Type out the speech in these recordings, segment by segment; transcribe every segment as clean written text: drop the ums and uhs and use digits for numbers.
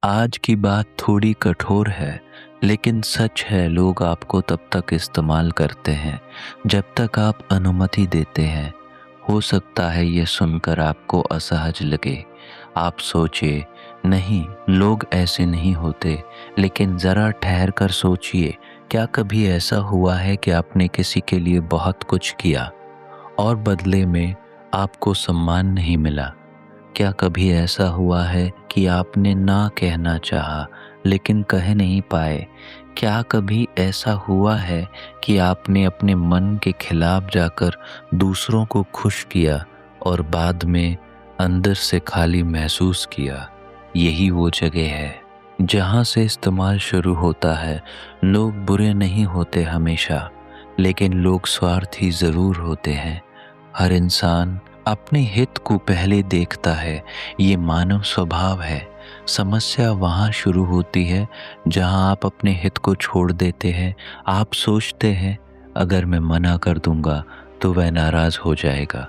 आज की बात थोड़ी कठोर है, लेकिन सच है लोग आपको तब तक इस्तेमाल करते हैं जब तक आप अनुमति देते हैं। हो सकता है ये सुनकर आपको असहज लगे। आप सोचे, नहीं, लोग ऐसे नहीं होते। लेकिन ज़रा ठहर कर सोचिए, क्या कभी ऐसा हुआ है कि आपने किसी के लिए बहुत कुछ किया और बदले में आपको सम्मान नहीं मिला? क्या कभी ऐसा हुआ है कि आपने ना कहना चाहा लेकिन कह नहीं पाए? क्या कभी ऐसा हुआ है कि आपने अपने मन के खिलाफ जाकर दूसरों को खुश किया और बाद में अंदर से खाली महसूस किया? यही वो जगह है जहाँ से इस्तेमाल शुरू होता है। लोग बुरे नहीं होते हमेशा, लेकिन लोग स्वार्थी ज़रूर होते हैं। हर इंसान अपने हित को पहले देखता है, ये मानव स्वभाव है। समस्या वहाँ शुरू होती है जहाँ आप अपने हित को छोड़ देते हैं। आप सोचते हैं, अगर मैं मना कर दूंगा तो वह नाराज़ हो जाएगा,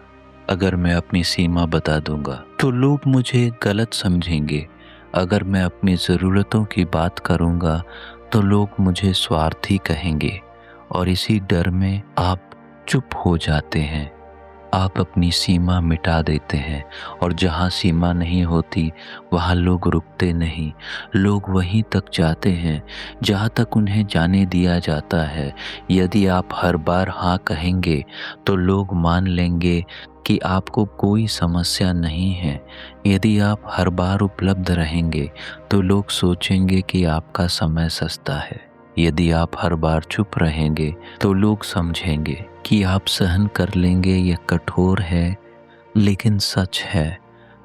अगर मैं अपनी सीमा बता दूंगा तो लोग मुझे गलत समझेंगे, अगर मैं अपनी ज़रूरतों की बात करूंगा तो लोग मुझे स्वार्थी कहेंगे। और इसी डर में आप चुप हो जाते हैं। आप अपनी सीमा मिटा देते हैं, और जहाँ सीमा नहीं होती वहाँ लोग रुकते नहीं। लोग वहीं तक जाते हैं जहाँ तक उन्हें जाने दिया जाता है। यदि आप हर बार हाँ कहेंगे तो लोग मान लेंगे कि आपको कोई समस्या नहीं है। यदि आप हर बार उपलब्ध रहेंगे तो लोग सोचेंगे कि आपका समय सस्ता है। यदि आप हर बार चुप रहेंगे तो लोग समझेंगे कि आप सहन कर लेंगे। यह कठोर है, लेकिन सच है।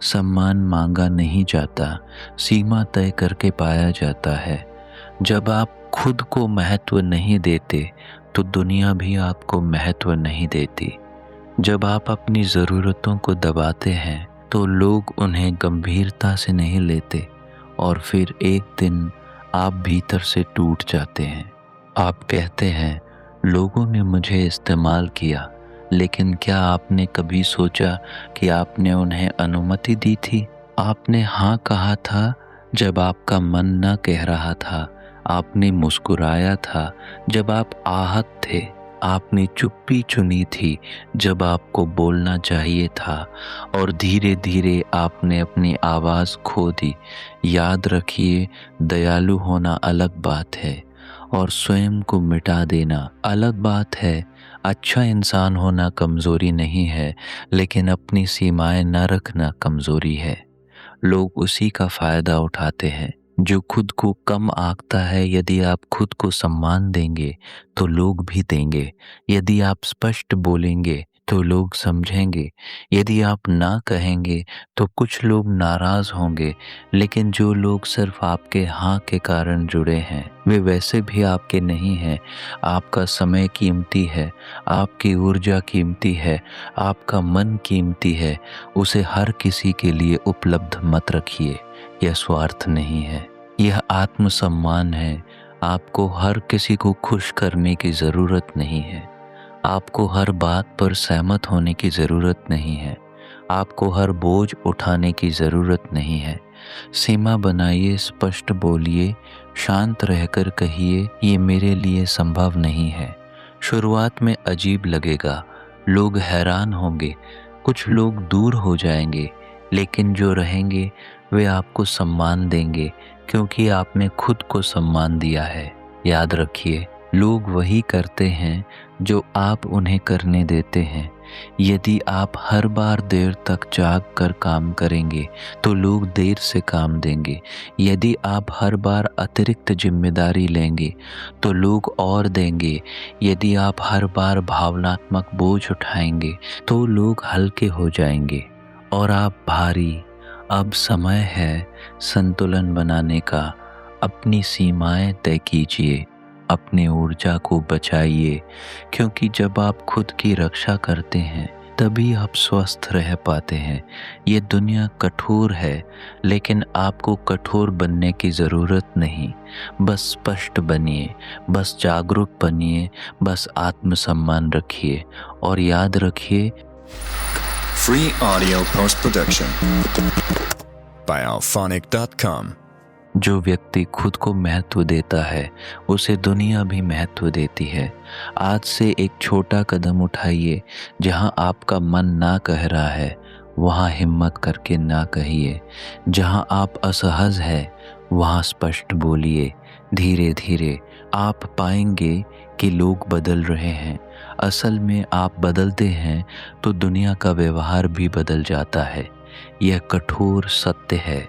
सम्मान मांगा नहीं जाता, सीमा तय करके पाया जाता है। जब आप खुद को महत्व नहीं देते तो दुनिया भी आपको महत्व नहीं देती। जब आप अपनी ज़रूरतों को दबाते हैं तो लोग उन्हें गंभीरता से नहीं लेते, और फिर एक दिन आप भीतर से टूट जाते हैं। आप कहते हैं, लोगों ने मुझे इस्तेमाल किया, लेकिन क्या आपने कभी सोचा कि आपने उन्हें अनुमति दी थी? आपने हाँ कहा था जब आपका मन न कह रहा था। आपने मुस्कुराया था जब आप आहत थे। आपने चुप्पी चुनी थी जब आपको बोलना चाहिए था, और धीरे धीरे आपने अपनी आवाज़ खो दी। याद रखिए, दयालु होना अलग बात है और स्वयं को मिटा देना अलग बात है। अच्छा इंसान होना कमज़ोरी नहीं है, लेकिन अपनी सीमाएं न रखना कमज़ोरी है। लोग उसी का फ़ायदा उठाते हैं जो खुद को कम आंकता है। यदि आप खुद को सम्मान देंगे तो लोग भी देंगे। यदि आप स्पष्ट बोलेंगे तो लोग समझेंगे। यदि आप ना कहेंगे तो कुछ लोग नाराज़ होंगे, लेकिन जो लोग सिर्फ आपके हाँ के कारण जुड़े हैं वे वैसे भी आपके नहीं हैं। आपका समय कीमती है, आपकी ऊर्जा कीमती है, आपका मन कीमती है। उसे हर किसी के लिए उपलब्ध मत रखिए। यह स्वार्थ नहीं है, यह आत्मसम्मान है। आपको हर किसी को खुश करने की ज़रूरत नहीं है। आपको हर बात पर सहमत होने की ज़रूरत नहीं है। आपको हर बोझ उठाने की ज़रूरत नहीं है। सीमा बनाइए, स्पष्ट बोलिए, शांत रहकर कहिए, ये मेरे लिए संभव नहीं है। शुरुआत में अजीब लगेगा, लोग हैरान होंगे, कुछ लोग दूर हो जाएंगे, लेकिन जो रहेंगे वे आपको सम्मान देंगे, क्योंकि आपने खुद को सम्मान दिया है। याद रखिए, लोग वही करते हैं जो आप उन्हें करने देते हैं। यदि आप हर बार देर तक जाग कर काम करेंगे तो लोग देर से काम देंगे। यदि आप हर बार अतिरिक्त जिम्मेदारी लेंगे तो लोग और देंगे। यदि आप हर बार भावनात्मक बोझ उठाएंगे तो लोग हल्के हो जाएंगे और आप भारी। अब समय है संतुलन बनाने का। अपनी सीमाएं तय कीजिए, अपनी ऊर्जा को बचाइए, क्योंकि जब आप खुद की रक्षा करते हैं तभी आप स्वस्थ रह पाते हैं। ये दुनिया कठोर है, लेकिन आपको कठोर बनने की ज़रूरत नहीं। बस स्पष्ट बनिए, बस जागरूक बनिए, बस आत्मसम्मान रखिए, और याद रखिए, Free audio post production by alphonic.com. जो व्यक्ति खुद को महत्व देता है उसे दुनिया भी महत्व देती है। आज से एक छोटा कदम उठाइए। जहाँ आपका मन ना कह रहा है वहाँ हिम्मत करके ना कहिए। जहाँ आप असहज है वहाँ स्पष्ट बोलिए। धीरे धीरे आप पाएंगे कि लोग बदल रहे हैं। असल में आप बदलते हैं तो दुनिया का व्यवहार भी बदल जाता है। यह कठोर सत्य है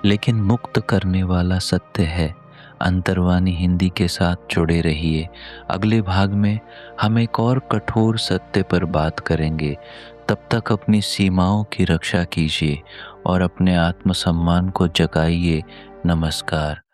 लेकिन मुक्त करने वाला सत्य है। अंतर्वाणी हिंदी के साथ जुड़े रहिए। अगले भाग में हम एक और कठोर सत्य पर बात करेंगे। तब तक अपनी सीमाओं की रक्षा कीजिए और अपने आत्मसम्मान को जगाइए। नमस्कार।